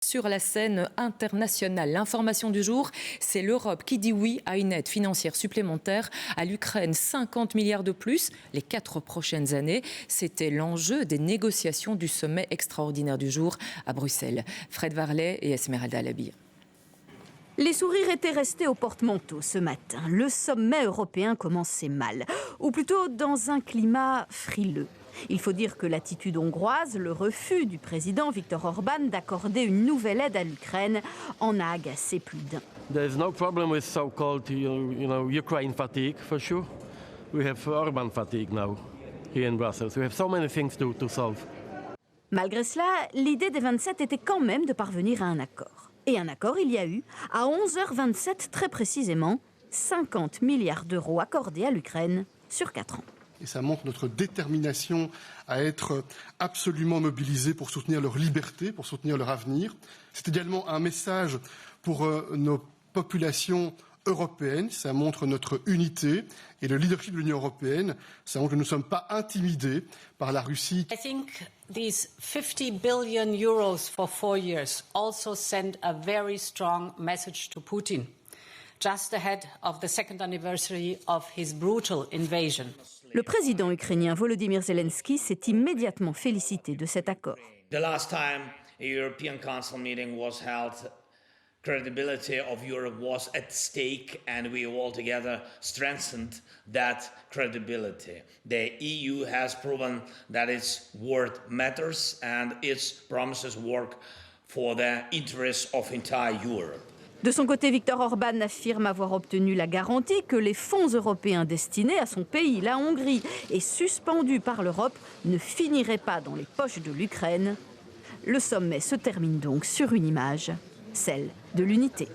Sur la scène internationale, l'information du jour, c'est l'Europe qui dit oui à une aide financière supplémentaire à l'Ukraine, 50 milliards de plus les 4 prochaines années. C'était l'enjeu des négociations du sommet extraordinaire du jour à Bruxelles. Fred Varlet et Esmeralda Alabi. Les sourires étaient restés au porte-manteau ce matin. Le sommet européen commençait mal, ou plutôt dans un climat frileux. Il faut dire que l'attitude hongroise, le refus du président Viktor Orban d'accorder une nouvelle aide à l'Ukraine, en a agacé plus d'un. There is no problem with so-called, Ukraine fatigue, for sure. We have Orban fatigue now, here in Brussels. We have so many things to solve. Malgré cela, l'idée des 27 était quand même de parvenir à un accord. Et un accord, il y a eu, à 11h27 très précisément, 50 milliards d'euros accordés à l'Ukraine sur 4 ans. Et ça montre notre détermination à être absolument mobilisés pour soutenir leur liberté, pour soutenir leur avenir. C'est également un message pour nos populations européennes. Ça montre notre unité et le leadership de l'Union européenne. Ça montre que nous ne sommes pas intimidés par la Russie. I think these 50 billion euros for 4 years also send a very strong message to Putin, just ahead of the second anniversary of his brutal invasion. Le président ukrainien Volodymyr Zelensky s'est immédiatement félicité de cet accord. The last time a European Council meeting was held, credibility of Europe was at stake, and we all together strengthened that credibility. The EU has proven that its word matters and its promises work for the interests of entire Europe. De son côté, Viktor Orban affirme avoir obtenu la garantie que les fonds européens destinés à son pays, la Hongrie, et suspendus par l'Europe, ne finiraient pas dans les poches de l'Ukraine. Le sommet se termine donc sur une image, celle de l'unité.